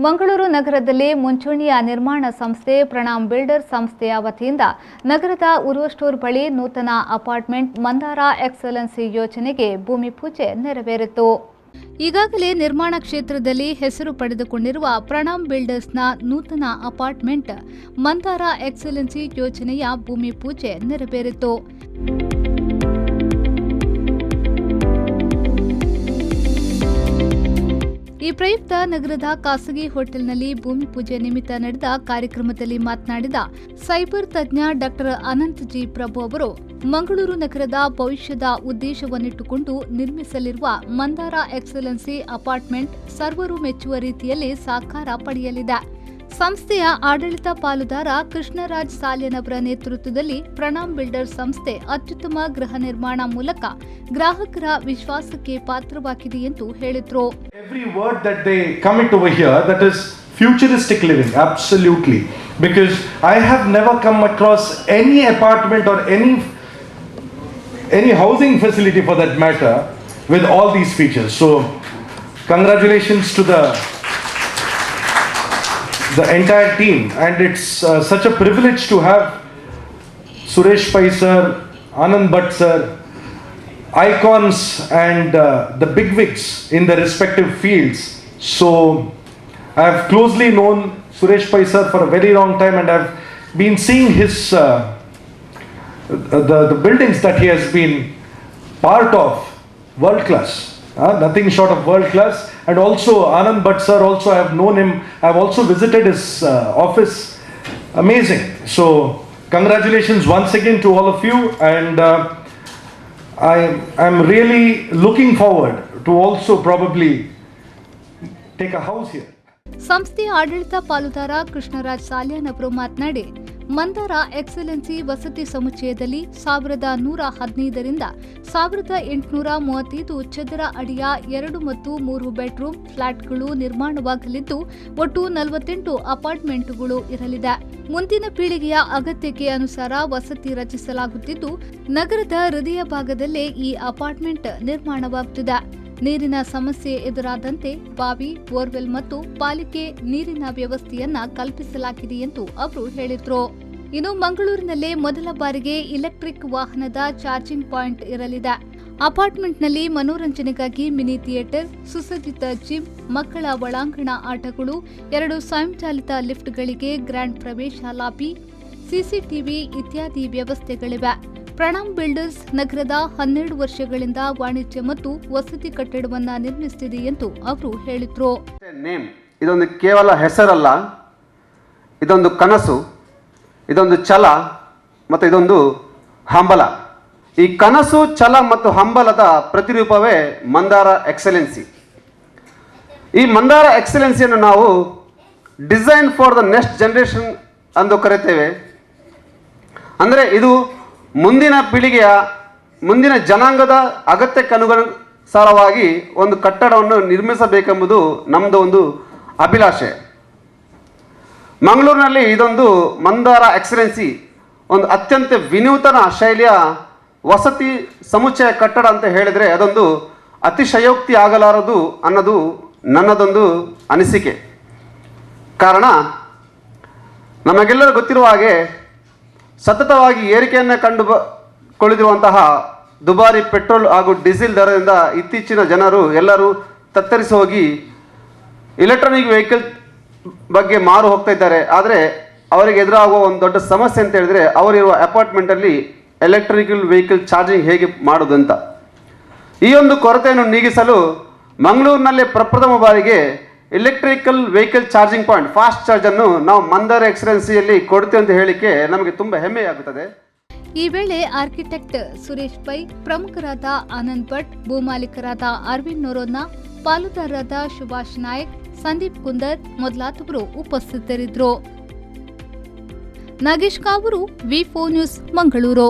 ಮಂಗಳೂರು ನಗರದಲ್ಲಿ ಮುಂಚೂಣಿಯ ನಿರ್ಮಾಣ ಸಂಸ್ಥೆ ಪ್ರಣಾಮ್ ಬಿಲ್ಡರ್ಸ್ ಸಂಸ್ಥೆಯ ವತಿಯಿಂದ ನಗರದ ಉರುವ ಸ್ಟೋರ್ ಬಳಿ ನೂತನ ಅಪಾರ್ಟ್ಮೆಂಟ್ ಮಂದಾರ ಎಕ್ಸಲೆನ್ಸಿ ಯೋಜನೆಗೆ ಭೂಮಿ ಪೂಜೆ ನೆರವೇರಿತು. ಈಗಾಗಲೇ ನಿರ್ಮಾಣ ಕ್ಷೇತ್ರದಲ್ಲಿ ಹೆಸರು ಪಡೆದುಕೊಂಡಿರುವ ಪ್ರಣಾಮ್ ಬಿಲ್ಡರ್ಸ್ನ ನೂತನ ಅಪಾರ್ಟ್ಮೆಂಟ್ ಮಂದಾರ ಎಕ್ಸಲೆನ್ಸಿ ಯೋಜನೆಯ ಭೂಮಿ ಪೂಜೆ ನೆರವೇರಿತು. ಈ ಪ್ರಯುಕ್ತ ನಗರದ ಖಾಸಗಿ ಹೋಟೆಲ್ನಲ್ಲಿ ಭೂಮಿ ಪೂಜೆ ನಿಮಿತ್ತ ನಡೆದ ಕಾರ್ಯಕ್ರಮದಲ್ಲಿ ಮಾತನಾಡಿದ ಸೈಬರ್ ತಜ್ಞ ಡಾಕ್ಟರ್ ಅನಂತ್ ಜಿ ಪ್ರಭು ಅವರು, ಮಂಗಳೂರು ನಗರದ ಭವಿಷ್ಯದ ಉದ್ದೇಶವನ್ನಿಟ್ಟುಕೊಂಡು ನಿರ್ಮಿಸಲಿರುವ ಮಂದಾರ ಎಕ್ಸಲೆನ್ಸಿ ಅಪಾರ್ಟ್ಮೆಂಟ್ ಸರ್ವರು ಮೆಚ್ಚುವ ರೀತಿಯಲ್ಲಿ ಸಾಕಾರ ಪಡೆಯಲಿದೆ. ಸಂಸ್ಥೆಯ ಆಡಳಿತ ಪಾಲುದಾರ ಕೃಷ್ಣರಾಜ್ ಸಾಲ್ಯನವರ ನೇತೃತ್ವದಲ್ಲಿ ಪ್ರಣಾಮ್ ಬಿಲ್ಡರ್ಸ್ ಸಂಸ್ಥೆ ಅತ್ಯುತ್ತಮ ಗೃಹ ನಿರ್ಮಾಣ ಮೂಲಕ ಗ್ರಾಹಕರ ವಿಶ್ವಾಸಕ್ಕೆ ಪಾತ್ರವಾಗಿದೆ ಎಂದು ಹೇಳಿದರು. Every word that they commit over here, that is futuristic living, absolutely. Because I have never come across any apartment or any housing facility for that matter with all these features. So, congratulations to the entire team, and it's such a privilege to have Suresh Pai sir, Anand Bhatt sir, icons and the bigwigs in their respective fields. So I have closely known Suresh Pai sir for a very long time, and I've been seeing his the buildings that he has been part of, world class. Nothing short of world class. And also Anand Bhatt sir, also I have known him, I have also visited his office. Amazing. So congratulations once again to all of you, and I'm really looking forward to also probably take a house here. ಸಂಸ್ಥೆಯ ಆಡಳಿತ ಪಾಲುದಾರ ಕೃಷ್ಣರಾಜ್ ಸಾಲ್ಯನ್ ಅವರು ಮಾತನಾಡಿ, Mandara excellency ವಸತಿ ಸಮುಚ್ಚಯದಲ್ಲಿ 1115ರಿಂದ 1835 ಚದರ ಅಡಿಯ 2 ಮತ್ತು 3 bedroom ಫ್ಲಾಟ್ಗಳು ನಿರ್ಮಾಣವಾಗಲಿದ್ದು, ಒಟ್ಟು 48 ಅಪಾರ್ಟ್ಮೆಂಟ್ಗಳು ಇರಲಿದೆ. ಮುಂದಿನ ಪೀಳಿಗೆಯ ಅಗತ್ಯಕ್ಕೆ ಅನುಸಾರ ವಸತಿ ರಚಿಸಲಾಗುತ್ತಿದ್ದು, ನಗರದ ಹೃದಯ ಭಾಗದಲ್ಲೇ ಈ ಅಪಾರ್ಟ್ಮೆಂಟ್ ನಿರ್ಮಾಣವಾಗುತ್ತಿದೆ. ನೀರಿನ ಸಮಸ್ಯೆ ಎದುರಾದಂತೆ ಬಾವಿ, ಬೋರ್ವೆಲ್ ಮತ್ತು ಪಾಲಿಕೆ ನೀರಿನ ವ್ಯವಸ್ಥೆಯನ್ನ ಕಲ್ಪಿಸಲಾಗಿದೆ ಎಂದು ಅವರು ಹೇಳಿದರು. ಇನ್ನು ಮಂಗಳೂರಿನಲ್ಲೇ ಮೊದಲ ಬಾರಿಗೆ ಇಲೆಕ್ಟ್ರಿಕ್ ವಾಹನದ ಚಾರ್ಜಿಂಗ್ ಪಾಯಿಂಟ್ ಇರಲಿದೆ. ಅಪಾರ್ಟ್ಮೆಂಟ್ನಲ್ಲಿ ಮನೋರಂಜನೆಗಾಗಿ ಮಿನಿ ಥಿಯೇಟರ್, ಸುಸಜ್ಜಿತ ಜಿಮ್, ಮಕ್ಕಳ ಒಳಾಂಗಣ ಆಟಗಳು, 2 ಸ್ವಯಂಚಾಲಿತ ಲಿಫ್ಟ್ಗಳಿಗೆ ಗ್ರ್ಯಾಂಡ್ ಪ್ರವೇಶ ಲಾಬಿ, ಸಿಸಿಟಿವಿ ಇತ್ಯಾದಿ ವ್ಯವಸ್ಥೆಗಳಿವೆ. ಪ್ರಣಾಮ್ ಬಿಲ್ಡರ್ಸ್ ನಗರದ 12 ವರ್ಷಗಳಿಂದ ವಾಣಿಜ್ಯ ಮತ್ತು ವಸತಿ ಕಟ್ಟಡವನ್ನು ನಿರ್ಮಿಸುತ್ತಿದೆ ಎಂದು ಅವರು ಹೇಳಿದರು. ಇದೊಂದು ಕೇವಲ ಹೆಸರಲ್ಲ, ಇದೊಂದು ಕನಸು, ಇದೊಂದು ಛಲ ಮತ್ತು ಇದೊಂದು ಹಂಬಲ. ಈ ಕನಸು, ಛಲ ಮತ್ತು ಹಂಬಲದ ಪ್ರತಿರೂಪವೇ ಮಂದಾರ ಎಕ್ಸಲೆನ್ಸಿ. ಈ ಮಂದಾರ ಎಕ್ಸಲೆನ್ಸಿಯನ್ನು ನಾವು design for the next generation ಎಂದು ಕರೆಯುತ್ತೇವೆ. ಅಂದರೆ ಇದು ಮುಂದಿನ ಪೀಳಿಗೆಯ, ಮುಂದಿನ ಜನಾಂಗದ ಅಗತ್ಯಕ್ಕೆ ಅನುಸಾರವಾಗಿ ಒಂದು ಕಟ್ಟಡವನ್ನು ನಿರ್ಮಿಸಬೇಕೆಂಬುದು ನಮ್ಮದು ಒಂದು ಅಭಿಲಾಷೆ. ಮಂಗಳೂರಿನಲ್ಲಿ ಇದೊಂದು ಮಂದಾರ ಎಕ್ಸಲೆನ್ಸಿ ಒಂದು ಅತ್ಯಂತ ವಿನೂತನ ಶೈಲಿಯ ವಸತಿ ಸಮುಚ್ಚಯ ಕಟ್ಟಡ ಅಂತ ಹೇಳಿದರೆ ಅದೊಂದು ಅತಿಶಯೋಕ್ತಿ ಆಗಲಾರದು ಅನ್ನೋದು ನನ್ನದೊಂದು ಅನಿಸಿಕೆ. ಕಾರಣ, ನಮಗೆಲ್ಲರೂ ಗೊತ್ತಿರುವ ಹಾಗೆ ಸತತವಾಗಿ ಏರಿಕೆಯನ್ನು ಕಂಡುಕೊಳ್ಳುತ್ತಿರುವಂತಹ ದುಬಾರಿ ಪೆಟ್ರೋಲ್ ಹಾಗೂ ಡೀಸೆಲ್ ದರದಿಂದ ಇತ್ತೀಚಿನ ಜನರು ಎಲ್ಲರೂ ತತ್ತರಿಸಿ ಹೋಗಿ ಇಲೆಕ್ಟ್ರಾನಿಕ್ ವೆಹಿಕಲ್ ಬಗ್ಗೆ ಮಾರು ಹೋಗ್ತಾ ಇದ್ದಾರೆ. ಆದರೆ ಅವರಿಗೆ ಎದುರಾಗುವ ಒಂದು ದೊಡ್ಡ ಸಮಸ್ಯೆ ಅಂತ ಹೇಳಿದರೆ, ಅವರಿರುವ ಅಪಾರ್ಟ್ಮೆಂಟಲ್ಲಿ ಎಲೆಕ್ಟ್ರಿಕಲ್ ವೆಹಿಕಲ್ ಚಾರ್ಜಿಂಗ್ ಹೇಗೆ ಮಾಡೋದು ಅಂತ. ಈ ಒಂದು ಕೊರತೆಯನ್ನು ನೀಗಿಸಲು ಮಂಗಳೂರಿನಲ್ಲೇ ಪ್ರಪ್ರಥಮ ಬಾರಿಗೆ electrical vehicle charging point, fast ಚಾರ್ಜನ್ನು ನಾವು ಮಂದಾರ ಎಕ್ಸಲೆನ್ಸಿಯಲ್ಲಿ ಕೊಡ್ತೇವೆ ಅಂತ ಹೇಳಿಕೆ ನಮಗೆ ತುಂಬ ಹೆಮ್ಮೆಯಾಗುತ್ತದೆ. ಈ ವೇಳೆ ಆರ್ಕಿಟೆಕ್ಟ್ ಸುರೇಶ್ ಪೈ, ಪ್ರಮುಖರಾದ ಆನಂದ್ ಭಟ್, ಭೂಮಾಲೀಕರಾದ ಅರವಿಂದ್ ನೊರೋನ್ನ, ಪಾಲುದಾರರಾದ ಸುಭಾಷ್ ನಾಯಕ್, ಸಂದೀಪ್ ಕುಂದರ್ ಮೊದಲಾದವರು ಉಪಸ್ಥಿತರಿದ್ದರು. ನಾಗೇಶ್ ಕಾವೂರು, ವಿ4 ನ್ಯೂಸ್, ಮಂಗಳೂರು.